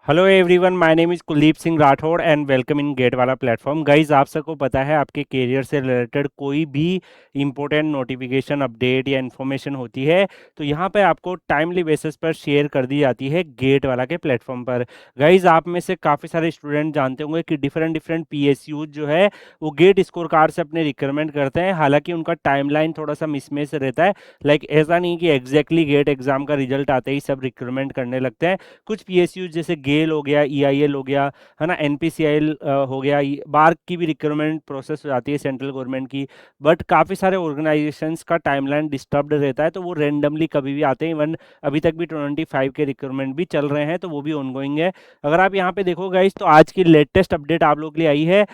Hello everyone, my name is Kuldeep Singh Rathore and welcome in GATE वाला platform. Guys, आप सबको पता है आपके करियर से रिलेटेड कोई भी इंपॉर्टेंट नोटिफिकेशन, अपडेट या इन्फॉर्मेशन होती है तो यहाँ पे आपको टाइमली बेसिस पर शेयर कर दी जाती है गेट वाला के प्लेटफॉर्म पर। गाइज, आप में से काफ़ी सारे स्टूडेंट जानते होंगे कि डिफरेंट डिफरेंट पीएसयूज जो है वो गेट स्कोर कार्ड से अपने रिक्वायरमेंट करते हैं। हालांकि उनका टाइमलाइन थोड़ा सा मिसमैच रहता है। लाइक ऐसा नहीं कि एग्जैक्टली गेट एग्जाम का रिजल्ट आते ही सब रिक्वायरमेंट करने लगते हैं। कुछ पीएसयू जैसे गेल हो गया, ईआईएल हो गया, है ना, एनपीसीआईएल हो गया, बार्क की भी रिक्रूटमेंट प्रोसेस हो जाती है सेंट्रल गवर्नमेंट की। बट काफ़ी सारे ऑर्गेनाइजेशंस का टाइमलाइन डिस्टर्ब्ड रहता है, तो वो रेंडमली कभी भी आते हैं। इवन अभी तक भी 25 के रिक्रूटमेंट भी चल रहे हैं, तो वो भी ऑनगोइंग है। अगर आप यहाँ पे देखो गाइस, तो आज की लेटेस्ट अपडेट आप लोग के लिए आई है।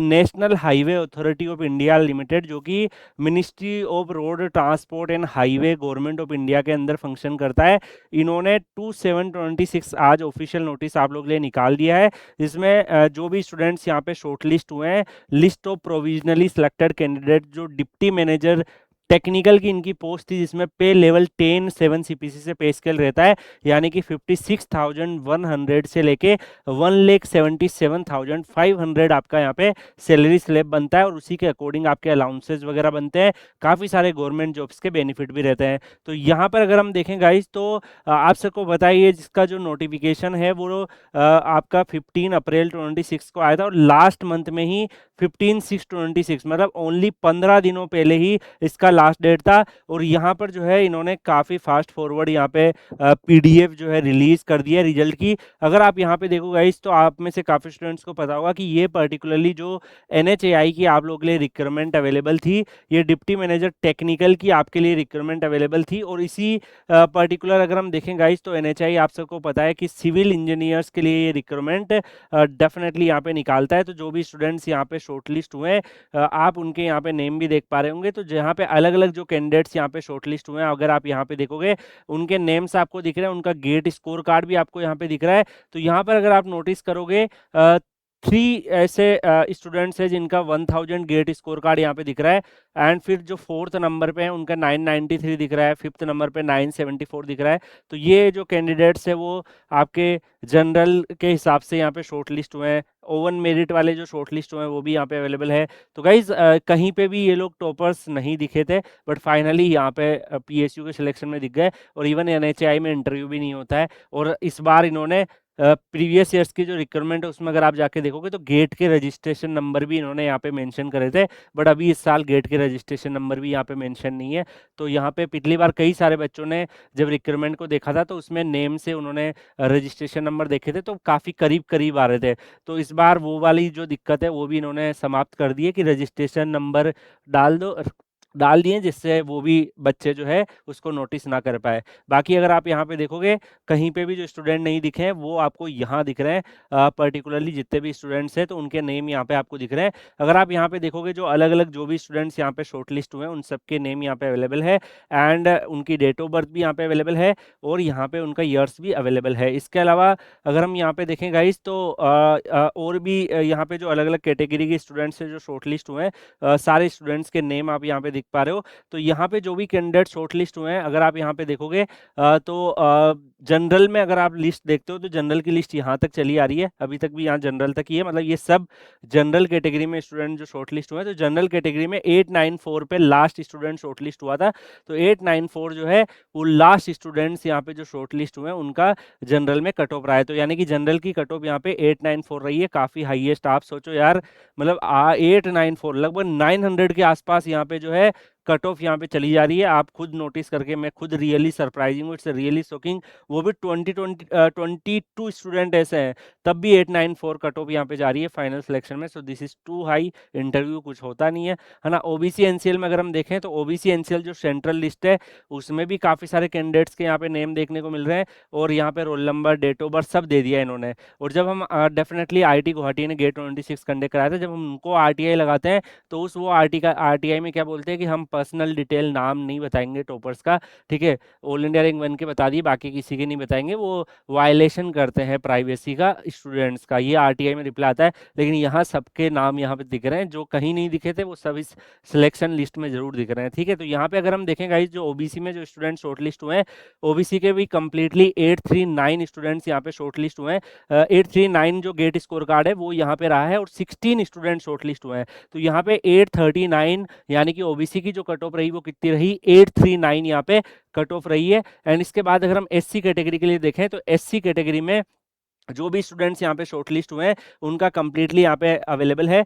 National highway authority of India limited, जो कि ministry of road transport and highway government of India के अंदर फंक्शन करता है। इन्होंने 2726 आज ऑफिशियल नोटिस आप लोग के लिए निकाल दिया है, जिसमें जो भी स्टूडेंट्स यहाँ पे शॉर्टलिस्ट हुए हैं, list of provisionally selected candidate जो डिप्टी मैनेजर टेक्निकल की इनकी पोस्ट थी, जिसमें पे लेवल 10 7 सीपीसी से पे स्केल रहता है, यानी कि 56,100 से लेके 1,77,500 आपका यहाँ पे सैलरी स्लैब बनता है, और उसी के अकॉर्डिंग आपके अलाउंसेस वगैरह बनते हैं। काफ़ी सारे गवर्नमेंट जॉब्स के बेनिफिट भी रहते हैं। तो यहाँ पर अगर हम देखें गाइस, तो आप सबको बताइए, जिसका जो नोटिफिकेशन है वो आपका 15 अप्रैल 26 को आया था, और लास्ट मंथ में ही 15/6/26, मतलब ओनली 15 दिनों पहले ही इसका लास्ट डेट था। और यहाँ पर जो है इन्होंने काफ़ी फास्ट फॉरवर्ड यहाँ पे पीडीएफ जो है रिलीज कर दिया रिजल्ट की। अगर आप यहाँ पे देखो गाइस, तो आप में से काफ़ी स्टूडेंट्स को पता होगा कि ये पर्टिकुलरली जो एनएचएआई की आप लोग के लिए रिक्वायरमेंट अवेलेबल थी, ये डिप्टी मैनेजर टेक्निकल की आपके लिए रिक्वायरमेंट अवेलेबल थी। और इसी पर्टिकुलर अगर हम देखें गाइस, तो एनएचआई आप सबको पता है कि सिविल इंजीनियर्स के लिए ये रिक्वायरमेंट डेफिनेटली यहाँ पे निकालता है। तो जो भी स्टूडेंट्स यहाँ पे शॉर्टलिस्ट हुए हैं, आप उनके यहाँ पे नेम भी देख पा रहे होंगे। तो जहाँ पे अलग अलग जो कैंडिडेट्स यहाँ पे शॉर्टलिस्ट हुए हैं, अगर आप यहाँ पे देखोगे, उनके नेम्स आपको दिख रहे हैं, उनका गेट स्कोर कार्ड भी आपको यहाँ पे दिख रहा है। तो यहाँ पर अगर आप नोटिस करोगे, 3 ऐसे स्टूडेंट्स हैं जिनका 1000 गेट स्कोर कार्ड यहाँ पे दिख रहा है। एंड फिर जो फोर्थ नंबर पे है उनका 993 दिख रहा है, फिफ्थ नंबर पे 974 दिख रहा है। तो ये जो कैंडिडेट्स है वो आपके जनरल के हिसाब से यहाँ पे शॉर्ट लिस्ट हुए हैं। ओवन मेरिट वाले जो शॉर्ट लिस्ट हुए हैं वो भी यहाँ पे अवेलेबल है। तो गाइज, कहीं पे भी ये लोग टॉपर्स नहीं दिखे थे, बट फाइनली यहाँ पे पीएसयू के सिलेक्शन में दिख गए। और इवन एनएचआई में इंटरव्यू भी नहीं होता है। और इस बार इन्होंने प्रीवियस ईयर्स की जो रिक्वायरमेंट है उसमें अगर आप जाके देखोगे, तो गेट के रजिस्ट्रेशन नंबर भी इन्होंने यहाँ पे मेंशन करे थे। बट अभी इस साल गेट के रजिस्ट्रेशन नंबर भी यहाँ पे मेंशन नहीं है। तो यहाँ पे पिछली बार कई सारे बच्चों ने जब रिक्वायरमेंट को देखा था, तो उसमें नेम से उन्होंने रजिस्ट्रेशन नंबर देखे थे, तो काफ़ी करीब करीब आ रहे थे। तो इस बार वो वाली जो दिक्कत है वो भी इन्होंने समाप्त कर दी है कि रजिस्ट्रेशन नंबर डाल दो, डाल दिए, जिससे वो भी बच्चे जो है उसको नोटिस ना कर पाए। बाकी अगर आप यहाँ पे देखोगे, कहीं पे भी जो स्टूडेंट नहीं दिखे हैं वो आपको यहाँ दिख रहे हैं। पर्टिकुलरली जितने भी स्टूडेंट्स हैं, तो उनके नेम यहाँ पे आपको दिख रहे हैं। अगर आप यहाँ पे देखोगे, जो अलग अलग जो भी स्टूडेंट्स यहाँ पे शॉर्टलिस्ट हुए हैं, उन सबके नेम यहाँ पे अवेलेबल है। एंड उनकी डेट ऑफ बर्थ भी यहाँ पे अवेलेबल है, और यहाँ पे उनका ईयर्स भी अवेलेबल है। इसके अलावा अगर हम यहाँ पे देखें गाइस, तो और भी यहाँ पे जो अलग अलग कैटेगरी के स्टूडेंट्स हैं जो शॉर्टलिस्ट हुए हैं, सारे स्टूडेंट्स के नेम आप यहाँ पे देख पा रहे हो। तो यहाँ पे जो भी कैंडिडेट शॉर्टलिस्ट हुए हैं, अगर आप यहाँ पे देखोगे, तो जनरल में अगर आप लिस्ट देखते हो, तो जनरल की लिस्ट यहाँ तक चली आ रही है, अभी तक भी यहाँ जनरल तक ही है। मतलब ये सब जनरल कैटेगरी में स्टूडेंट जो शॉर्टलिस्ट हुए हैं। तो जनरल कैटेगरी में 894 पे लास्ट स्टूडेंट शॉर्टलिस्ट हुआ था। तो 894 जो है वो लास्ट स्टूडेंट्स यहाँ पे जो शॉर्टलिस्ट हुए हैं उनका जनरल में कट ऑफ रहा है। तो यानी कि जनरल की कट ऑफ यहाँ पे 894 रही है, काफ़ी हाईएस्ट। आप सोचो यार, मतलब 894, लगभग 900 के आसपास यहाँ पे जो है कट ऑफ यहाँ पे चली जा रही है। आप खुद नोटिस करके, मैं खुद रियली सरप्राइजिंग हूँ, इट्स रियली शॉकिंग। वो भी 22 स्टूडेंट ऐसे हैं, तब भी 894 कट ऑफ यहाँ पे जा रही है फाइनल सिलेक्शन में। So this is too high. Interview कुछ होता नहीं है ना। ओबीसी एनसीएल में अगर हम देखें, तो ओबीसी एनसीएल जो सेंट्रल लिस्ट है, उसमें भी काफ़ी सारे कैंडिडेट्स के यहाँ पे नेम देखने को मिल रहे हैं, और यहाँ पे roll number, date of birth सब दे दिया इन्होंने। और जब हम डेफिनेटली आईआईटी गुवाहाटी ने गेट 26 कंडक्ट कराया था, जब हम उनको आरटीआई लगाते हैं, तो उस वो आरटीआई में क्या बोलते हैं कि हम पर्सनल डिटेल नाम नहीं बताएंगे टॉपर्स का, ठीक है। ऑल इंडिया रैंक 1 के बता दिए, बाकी किसी के नहीं बताएंगे, वो वायलेशन करते हैं प्राइवेसी का स्टूडेंट्स का, ये आरटीआई में रिप्लाई आता है। लेकिन यहाँ सबके नाम यहाँ पे दिख रहे हैं, जो कहीं नहीं दिखे थे वो सब इस सिलेक्शन लिस्ट में जरूर दिख रहे हैं, ठीक है। तो यहाँ पे अगर हम देखें गाइस, जो ओबीसी में जो स्टूडेंट शॉर्टलिस्ट हुए हैं, ओबीसी के भी कंप्लीटली 839 स्टूडेंट्स यहाँ पे शॉर्टलिस्ट हुए हैं। 839 जो गेट स्कोर कार्ड है वो यहाँ पे रहा है, और 16 स्टूडेंट शॉर्टलिस्ट हुए हैं। तो यहाँ पे 839 यानी कि ओबीसी की जो कट ऑफ रही वो कितनी रही, 839 यहाँ पे कट ऑफ रही है। एंड इसके बाद अगर हम एससी कैटेगरी के लिए देखें, तो एससी कैटेगरी में जो भी स्टूडेंट्स यहाँ पे शॉर्टलिस्ट हुए हैं उनका कंप्लीटली यहाँ पे अवेलेबल है।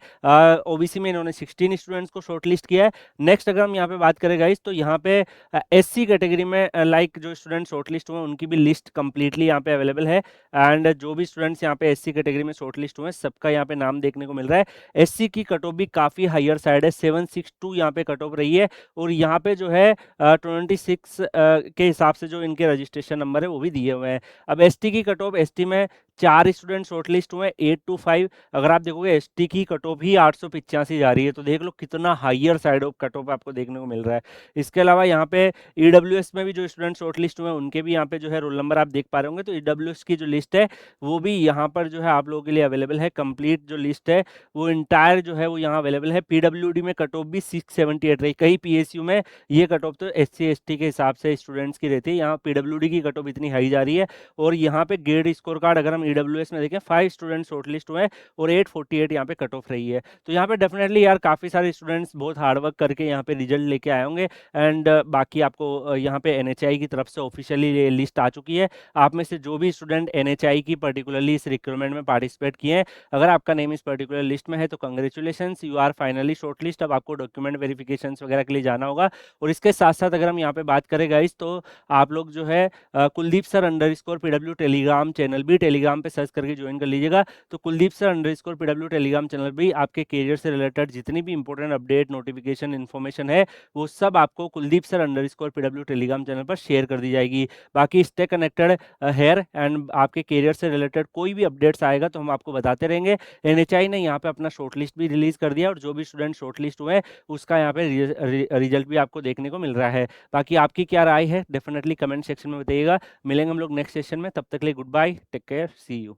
ओबीसी में इन्होंने 16 स्टूडेंट्स को शॉर्टलिस्ट किया है। नेक्स्ट अगर हम यहाँ पे बात करें गाइस, तो यहाँ पे एससी कैटेगरी में लाइक जो स्टूडेंट शॉर्टलिस्ट हुए हैं उनकी भी लिस्ट कंप्लीटली यहाँ पे अवेलेबल है। एंड जो भी स्टूडेंट्स यहाँ पे एससी कैटेगरी में शॉर्टलिस्ट हुए हैं सबका यहाँ पे नाम देखने को मिल रहा है। एससी की कट ऑफ भी काफ़ी हायर साइड है, 762 यहाँ पे कट ऑफ रही है। और यहाँ पे जो है 26 के हिसाब से जो इनके रजिस्ट्रेशन नंबर है वो भी दिए हुए हैं। अब एसटी की कट ऑफ, एसटी में 4 स्टूडेंट शॉर्टलिस्ट हुए, 825। अगर आप देखोगे एसटी की कट ऑफ ही 885 जा रही है, तो देख लो कितना higher side of cut off आपको देखने को मिल रहा है। इसके अलावा यहाँ पे ईडब्ल्यूएस में भी जो स्टूडेंट शॉर्टलिस्ट हुए हैं उनके भी यहाँ पे जो है रोल नंबर आप देख पा रहे होंगे। तो ईडब्ल्यूएस की जो लिस्ट है वो भी यहाँ पर जो है आप लोगों के लिए अवेलेबल है। कंप्लीट जो लिस्ट है वो इंटायर जो है वो यहाँ अवेलेबल है। पीडब्ल्यूडी में कट ऑफ भी 678 रही, कई पीएसयू में ये कट ऑफ तो एससी एसटी के हिसाब से स्टूडेंट्स की रहती है, यहाँ पीडब्ल्यूडी की कट ऑफ इतनी हाई जा रही है। और यहाँ पे गेट स्कोर कार्ड अगर हम ईडब्ल्यूएस में देखें, 5 स्टूडेंट शॉर्टलिस्ट हुए हैं और 848 यहाँ पे कट ऑफ रही है। तो यहाँ पे डेफिनेटली यार काफ़ी सारे स्टूडेंट्स बहुत हार्डवर्क करके यहाँ पे रिजल्ट लेके आए होंगे। एंड बाकी आपको यहाँ पे एनएचआई की तरफ से ऑफिशियली लिस्ट आ चुकी है। आप में से जो भी स्टूडेंट एनएचआई की पर्टिकुलरली इस रिक्रूटमेंट में पार्टिसिपेट किए हैं, अगर आपका नेम इस पर्टिकुलर लिस्ट में है तो congratulation, you are finally shortlist. अब आपको डॉक्यूमेंट वेरिफिकेशन वगैरह के लिए जाना होगा। और इसके साथ साथ अगर हम यहाँ पे बात करें गाइस, तो आप लोग जो है Kuldeep sir underscore PW Telegram channel भी टेलीग्राम पे सर्च करके ज्वाइन कर लीजिएगा। तो Kuldeep sir underscore PW Telegram channel भी आपके करियर से रिलेटेड जितनी भी इंपॉर्टेंट अपडेट, नोटिफिकेशन, इन्फॉर्मेशन है वो सब आपको Kuldeep sir underscore PW Telegram channel पर शेयर कर दी जाएगी। बाकी स्टे कनेक्टेड हेयर एंड आपके करियर से रिलेटेड कोई भी अपडेट्स आएगा तो हम आपको बताते रहेंगे। एनएचआई ने यहाँ पे अपना शॉर्टलिस्ट भी रिलीज कर दिया और जो भी स्टूडेंट शॉर्टलिस्ट हुए उसका यहाँ पे रिजल्ट भी आपको देखने को मिल रहा है। बाकी आपकी क्या राय है डेफिनेटली कमेंट सेक्शन में बताइएगा। मिलेंगे हम लोग नेक्स्ट सेशन में, तब तक के लिए good bye, take care, see you.